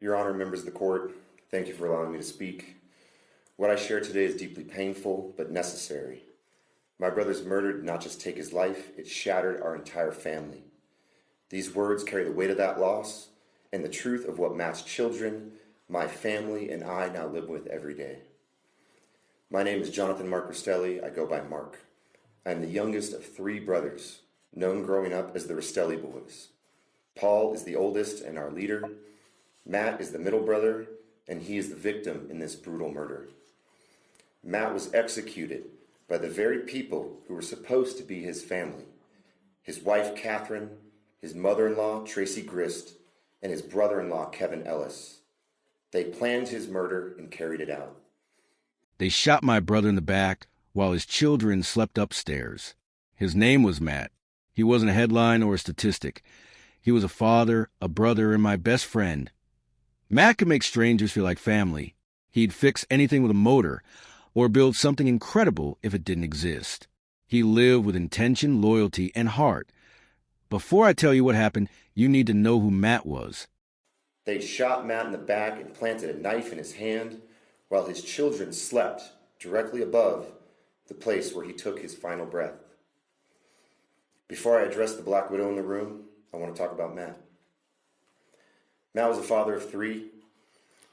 Your Honor, members of the court, thank you for allowing me to speak. What I share today is deeply painful, but necessary. My brother's murder did not just take his life, it shattered our entire family. These words carry the weight of that loss and the truth of what Matt's children, my family, and I now live with every day. My name is Jonathan Mark Restelli. I go by Mark. I am the youngest of three brothers, known growing up as the Restelli boys. Paul is the oldest and our leader. Matt is the middle brother, and he is the victim in this brutal murder. Matt was executed by the very people who were supposed to be his family. His wife, Katherine, his mother-in-law, Tracy Grist, and his brother-in-law, Kevin Ellis. They planned his murder and carried it out. They shot my brother in the back while his children slept upstairs. His name was Matt. He wasn't a headline or a statistic. He was a father, a brother, and my best friend. Matt could make strangers feel like family. He'd fix anything with a motor or build something incredible if it didn't exist. He lived with intention, loyalty, and heart. Before I tell you what happened, you need to know who Matt was. They shot Matt in the back and planted a knife in his hand while his children slept directly above the place where he took his final breath. Before I address the Black Widow in the room, I want to talk about Matt. Matt was a father of three,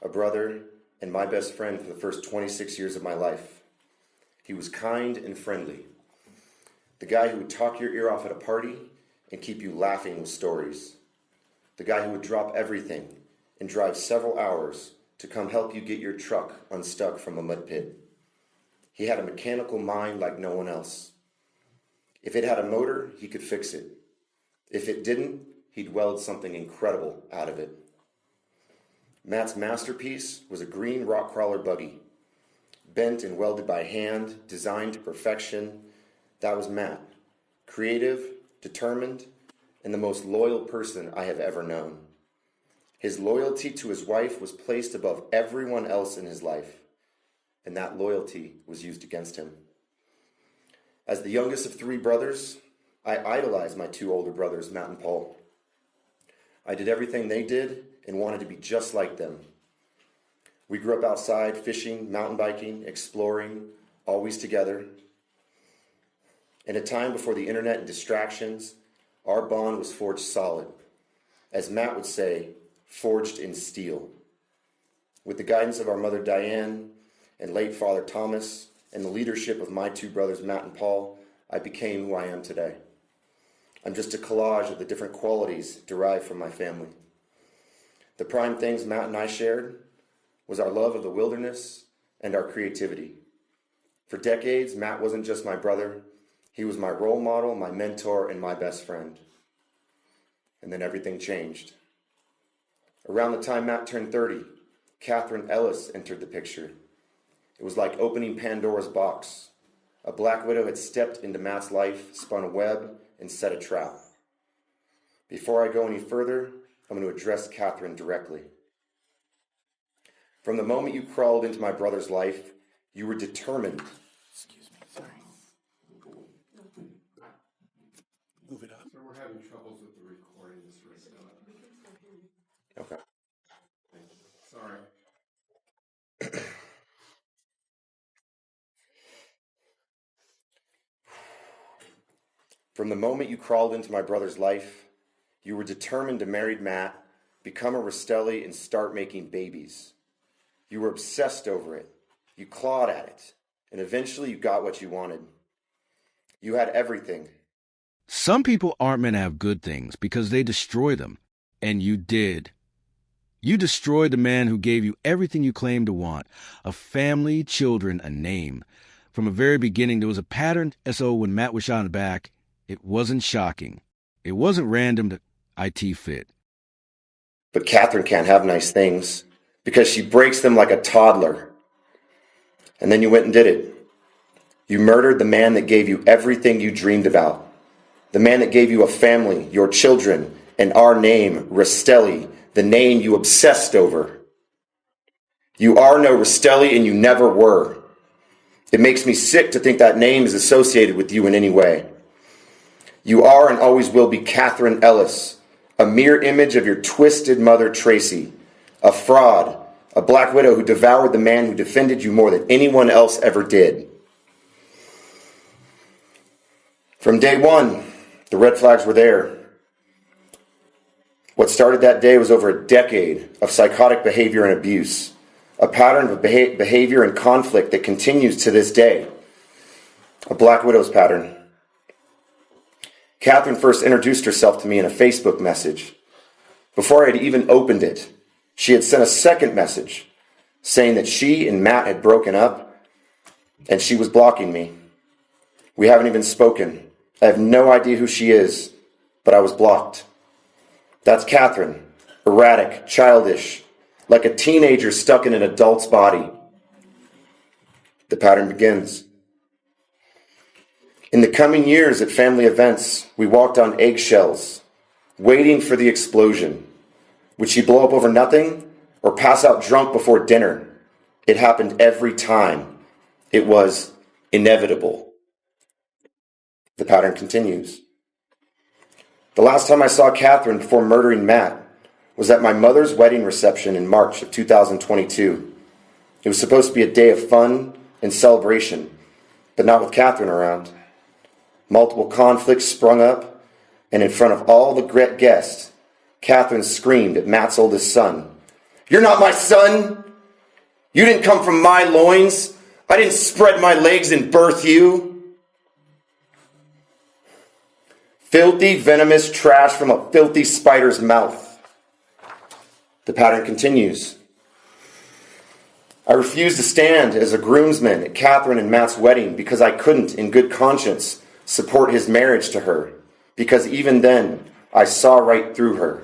a brother, and my best friend for the first 26 years of my life. He was kind and friendly. The guy who would talk your ear off at a party and keep you laughing with stories. The guy who would drop everything and drive several hours to come help you get your truck unstuck from a mud pit. He had a mechanical mind like no one else. If it had a motor, he could fix it. If it didn't, he'd weld something incredible out of it. Matt's masterpiece was a green rock crawler buggy, bent and welded by hand, designed to perfection. That was Matt, creative, determined, and the most loyal person I have ever known. His loyalty to his wife was placed above everyone else in his life, and that loyalty was used against him. As the youngest of three brothers, I idolized my two older brothers, Matt and Paul. I did everything they did and wanted to be just like them. We grew up outside, fishing, mountain biking, exploring, always together. In a time before the internet and distractions, our bond was forged solid. As Matt would say, forged in steel. With the guidance of our mother Diane and late father Thomas and the leadership of my two brothers Matt and Paul, I became who I am today. I'm just a collage of the different qualities derived from my family. The prime things Matt and I shared was our love of the wilderness and our creativity. For decades, Matt wasn't just my brother. He was my role model, my mentor, and my best friend. And then everything changed. Around the time Matt turned 30, Katherine Ellis entered the picture. It was like opening Pandora's box. A Black Widow had stepped into Matt's life, spun a web, and set a trap. Before I go any further, I'm going to address Katherine directly. From the moment you crawled into my brother's life, you were determined. Excuse me, sorry. Move it up. So we're having troubles with the recording this right now. Okay. Sorry. From the moment you crawled into my brother's life, you were determined to marry Matt, become a Restelli, and start making babies. You were obsessed over it. You clawed at it. And eventually you got what you wanted. You had everything. Some people aren't meant to have good things because they destroy them. And you did. You destroyed the man who gave you everything you claimed to want. A family, children, a name. From the very beginning, there was a pattern. So when Matt was shot in the back, it wasn't shocking. It wasn't random to IT fit. But Katherine can't have nice things because she breaks them like a toddler. And then you went and did it. You murdered the man that gave you everything you dreamed about. The man that gave you a family, your children, and our name, Restelli, the name you obsessed over. You are no Restelli and you never were. It makes me sick to think that name is associated with you in any way. You are and always will be Katherine Ellis, a mere image of your twisted mother, Tracy, a fraud, a black widow who devoured the man who defended you more than anyone else ever did. From day one, the red flags were there. What started that day was over a decade of psychotic behavior and abuse, a pattern of behavior and conflict that continues to this day, a black widow's pattern. Katherine first introduced herself to me in a Facebook message. Before I had even opened it, she had sent a second message saying that she and Matt had broken up and she was blocking me. We haven't even spoken. I have no idea who she is, but I was blocked. That's Katherine, erratic, childish, like a teenager stuck in an adult's body. The pattern begins. In the coming years at family events, we walked on eggshells, waiting for the explosion. Would she blow up over nothing or pass out drunk before dinner? It happened every time. It was inevitable. The pattern continues. The last time I saw Katherine before murdering Matt was at my mother's wedding reception in March of 2022. It was supposed to be a day of fun and celebration, but not with Katherine around. Multiple conflicts sprung up, and in front of all the guests, Katherine screamed at Matt's oldest son, "You're not my son! You didn't come from my loins! I didn't spread my legs and birth you!" Filthy, venomous trash from a filthy spider's mouth. The pattern continues. I refused to stand as a groomsman at Katherine and Matt's wedding because I couldn't, in good conscience, support his marriage to her, because even then, I saw right through her.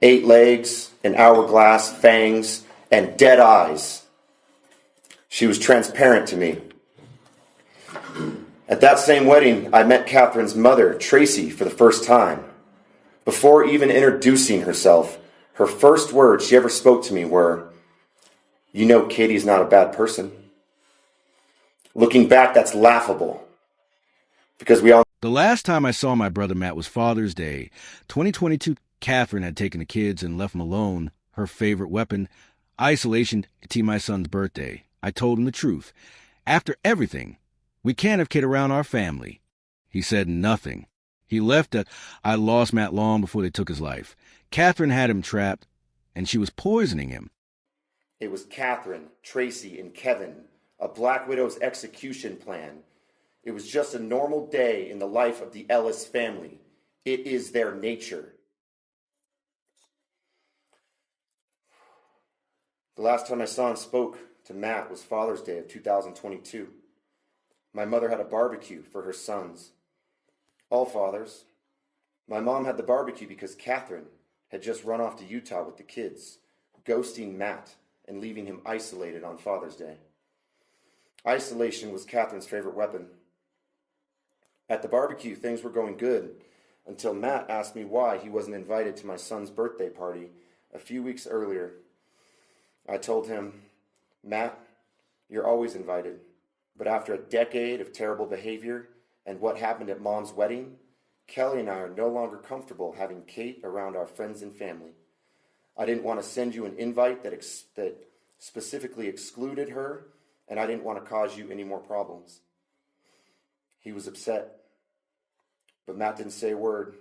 8 legs, an hourglass, fangs, and dead eyes. She was transparent to me. At that same wedding, I met Katherine's mother, Tracy, for the first time. Before even introducing herself, her first words she ever spoke to me were, "You know Katie's not a bad person." Looking back, that's laughable. Because we all... The last time I saw my brother Matt was Father's Day. 2022, Katherine had taken the kids and left them alone. Her favorite weapon, isolation, to my son's birthday. I told him the truth. After everything, we can't have kid around our family. He said nothing. He left it. I lost Matt long before they took his life. Katherine had him trapped, and she was poisoning him. It was Katherine, Tracy, and Kevin, a Black Widow's execution plan. It was just a normal day in the life of the Ellis family. It is their nature. The last time I saw and spoke to Matt was Father's Day of 2022. My mother had a barbecue for her sons. All fathers. My mom had the barbecue because Katherine had just run off to Utah with the kids, ghosting Matt and leaving him isolated on Father's Day. Isolation was Katherine's favorite weapon. At the barbecue, things were going good until Matt asked me why he wasn't invited to my son's birthday party a few weeks earlier. I told him, "Matt, you're always invited, but after a decade of terrible behavior and what happened at Mom's wedding, Kelly and I are no longer comfortable having Kate around our friends and family. I didn't want to send you an invite that specifically excluded her, and I didn't want to cause you any more problems." He was upset, but Matt didn't say a word.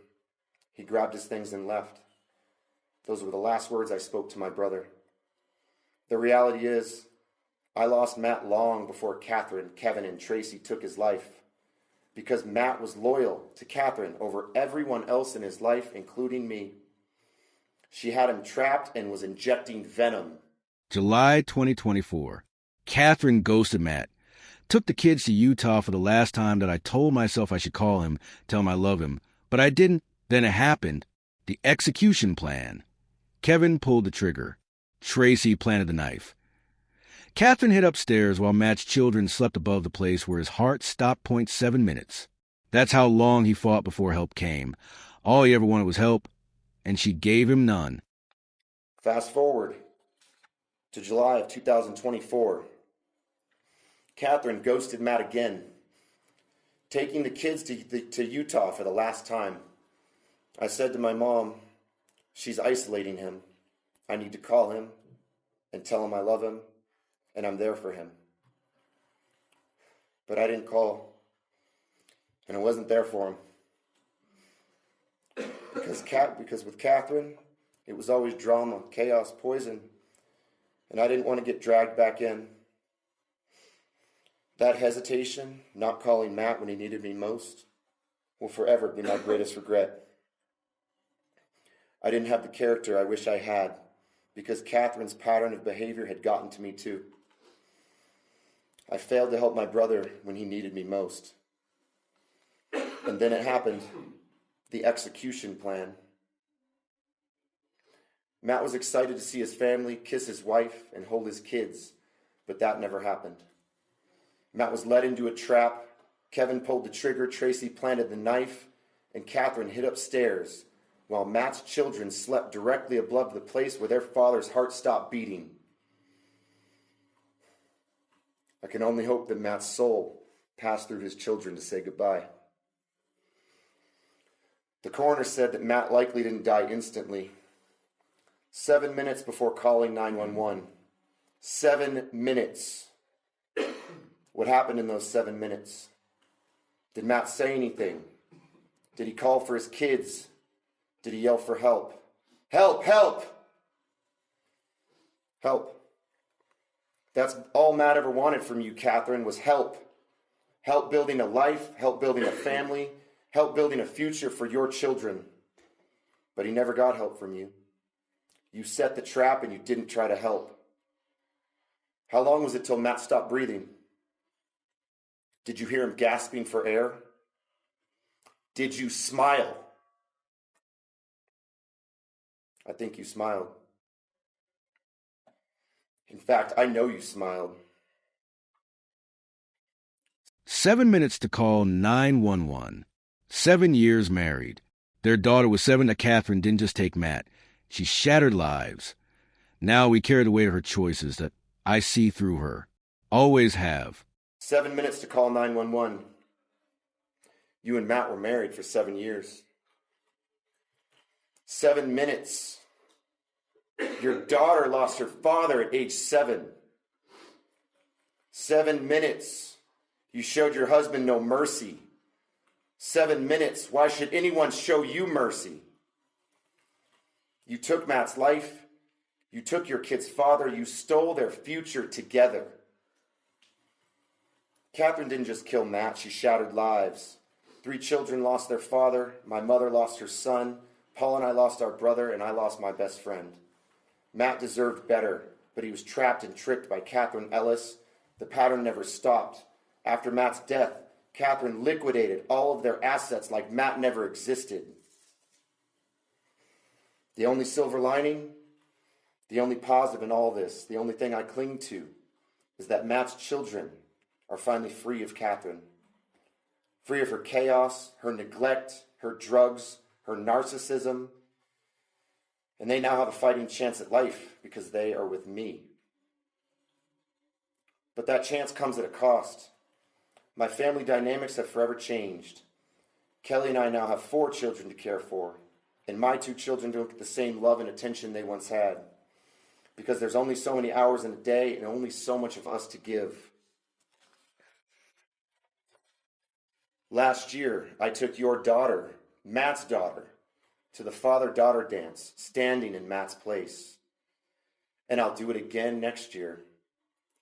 He grabbed his things and left. Those were the last words I spoke to my brother. The reality is, I lost Matt long before Katherine, Kevin, and Tracy took his life, because Matt was loyal to Katherine over everyone else in his life, including me. She had him trapped and was injecting venom. July 2024. Katherine ghosted Matt. Took the kids to Utah for the last time that I told myself I should call him, tell him I love him. But I didn't. Then it happened. The execution plan. Kevin pulled the trigger. Tracy planted the knife. Katherine hid upstairs while Matt's children slept above the place where his heart stopped 0.7 minutes. That's how long he fought before help came. All he ever wanted was help, and she gave him none. Fast forward to July of 2024. Katherine ghosted Matt again, taking the kids to Utah for the last time. I said to my mom, "She's isolating him. I need to call him and tell him I love him and I'm there for him. But I didn't call, and I wasn't there for him. Because with Katherine, it was always drama, chaos, poison, and I didn't want to get dragged back in. That hesitation, not calling Matt when he needed me most, will forever be my greatest regret. I didn't have the character I wish I had, because Katherine's pattern of behavior had gotten to me too. I failed to help my brother when he needed me most. And then it happened, the execution plan. Matt was excited to see his family, kiss his wife, and hold his kids, but that never happened. Matt was led into a trap. Kevin pulled the trigger, Tracy planted the knife, and Katherine hid upstairs while Matt's children slept directly above the place where their father's heart stopped beating. I can only hope that Matt's soul passed through his children to say goodbye. The coroner said that Matt likely didn't die instantly. 7 minutes before calling 911. 7 minutes. What happened in those 7 minutes? Did Matt say anything? Did he call for his kids? Did he yell for help? Help! Help! Help. That's all Matt ever wanted from you, Katherine, was help. Help building a life, help building a family, help building a future for your children. But he never got help from you. You set the trap and you didn't try to help. How long was it till Matt stopped breathing? Did you hear him gasping for air? Did you smile? I think you smiled. In fact, I know you smiled. 7 minutes to call 911. 7 years married. Their daughter was 7. Katherine didn't just take Matt. She shattered lives. Now we carry the weight of her choices that I see through her. Always have. 7 minutes to call 911. You and Matt were married for 7 years. 7 minutes. Your daughter lost her father at age 7. 7 minutes. You showed your husband no mercy. 7 minutes. Why should anyone show you mercy? You took Matt's life. You took your kid's father. You stole their future together. Katherine didn't just kill Matt. She shattered lives. 3 children lost their father. My mother lost her son. Paul and I lost our brother, and I lost my best friend. Matt deserved better, but he was trapped and tricked by Katherine Ellis. The pattern never stopped. After Matt's death, Katherine liquidated all of their assets like Matt never existed. The only silver lining, the only positive in all this, the only thing I cling to, is that Matt's children are finally free of Katherine. Free of her chaos, her neglect, her drugs, her narcissism. And they now have a fighting chance at life because they are with me. But that chance comes at a cost. My family dynamics have forever changed. Kelly and I now have 4 children to care for, and my 2 children don't get the same love and attention they once had, because there's only so many hours in a day and only so much of us to give. Last year, I took your daughter, Matt's daughter, to the father-daughter dance, standing in Matt's place. And I'll do it again next year,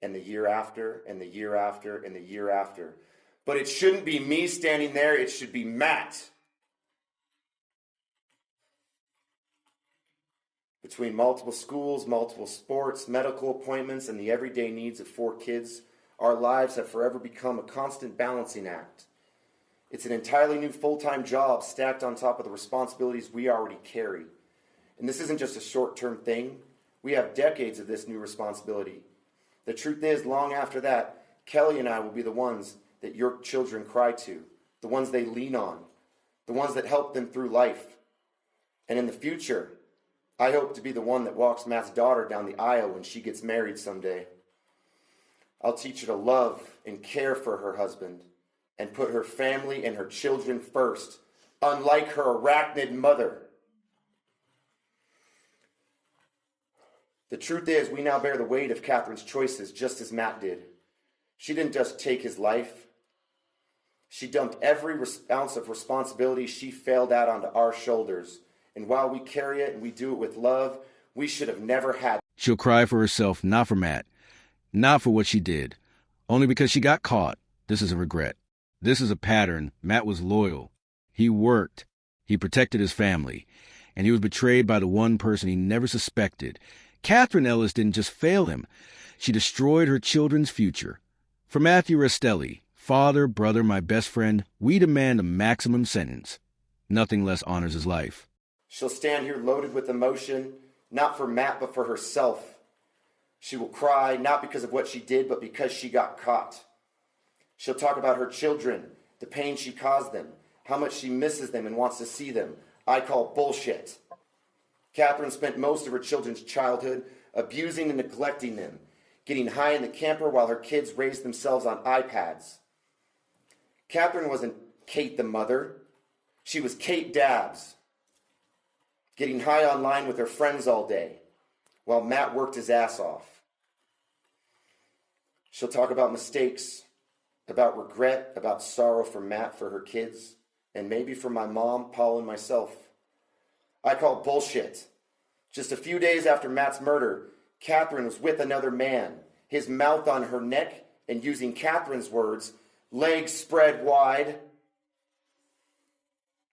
and the year after, and the year after, and the year after. But it shouldn't be me standing there, it should be Matt. Between multiple schools, multiple sports, medical appointments, and the everyday needs of 4 kids, our lives have forever become a constant balancing act. It's an entirely new full-time job stacked on top of the responsibilities we already carry. And this isn't just a short-term thing. We have decades of this new responsibility. The truth is, long after that, Kelly and I will be the ones that your children cry to, the ones they lean on, the ones that help them through life. And in the future, I hope to be the one that walks Matt's daughter down the aisle when she gets married someday. I'll teach her to love and care for her husband and put her family and her children first, unlike her arachnid mother. The truth is, we now bear the weight of Katherine's choices just as Matt did. She didn't just take his life. She dumped every ounce of responsibility she failed at onto our shoulders. And while we carry it and we do it with love, we should have never had. She'll cry for herself, not for Matt, not for what she did, only because she got caught. This is a regret. This is a pattern. Matt was loyal. He worked. He protected his family. And he was betrayed by the one person he never suspected. Katherine Ellis didn't just fail him. She destroyed her children's future. For Matthew Restelli, father, brother, my best friend, we demand a maximum sentence. Nothing less honors his life. She'll stand here loaded with emotion, not for Matt, but for herself. She will cry, not because of what she did, but because she got caught. She'll talk about her children, the pain she caused them, how much she misses them and wants to see them. I call bullshit. Katherine spent most of her children's childhood abusing and neglecting them, getting high in the camper while her kids raised themselves on iPads. Katherine wasn't Kate the mother. She was Kate Dabbs, getting high online with her friends all day while Matt worked his ass off. She'll talk about mistakes, about regret, about sorrow for Matt, for her kids, and maybe for my mom, Paul, and myself. I call bullshit. Just a few days after Matt's murder, Katherine was with another man, his mouth on her neck, and using Katherine's words, legs spread wide.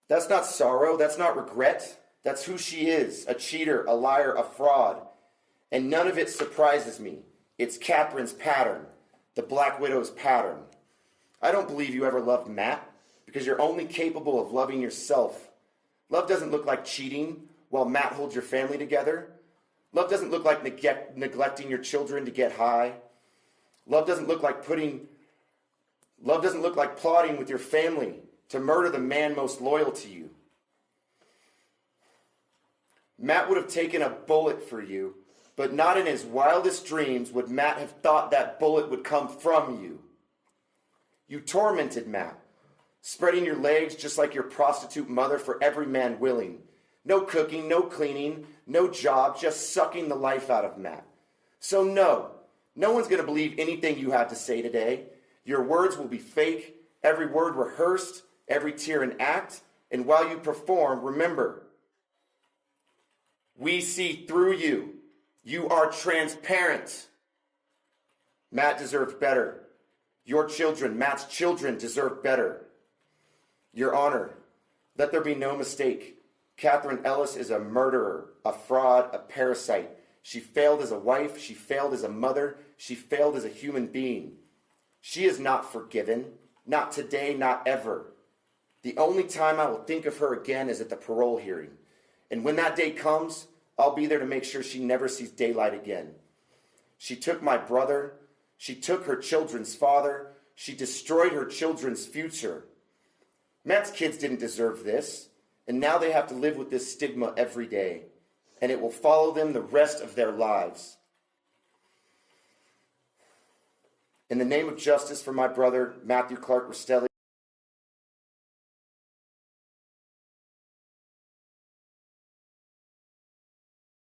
That's not sorrow, that's not regret. That's who she is, a cheater, a liar, a fraud. And none of it surprises me. It's Katherine's pattern, the Black Widow's pattern. I don't believe you ever loved Matt, because you're only capable of loving yourself. Love doesn't look like cheating while Matt holds your family together. Love doesn't look like neglecting your children to get high. Love doesn't look like plotting with your family to murder the man most loyal to you. Matt would have taken a bullet for you, but not in his wildest dreams would Matt have thought that bullet would come from you. You tormented Matt, spreading your legs just like your prostitute mother for every man willing. No cooking, no cleaning, no job, just sucking the life out of Matt. So no one's going to believe anything you have to say today. Your words will be fake, every word rehearsed, every tear an act, and while you perform, remember, we see through you. You are transparent. Matt deserved better. Your children, Matt's children, deserve better. Your Honor, let there be no mistake. Katherine Ellis is a murderer, a fraud, a parasite. She failed as a wife. She failed as a mother. She failed as a human being. She is not forgiven. Not today, not ever. The only time I will think of her again is at the parole hearing. And when that day comes, I'll be there to make sure she never sees daylight again. She took my brother. She took her children's father. She destroyed her children's future. Matt's kids didn't deserve this, and now they have to live with this stigma every day, and it will follow them the rest of their lives. In the name of justice for my brother, Matthew Clark Restelli,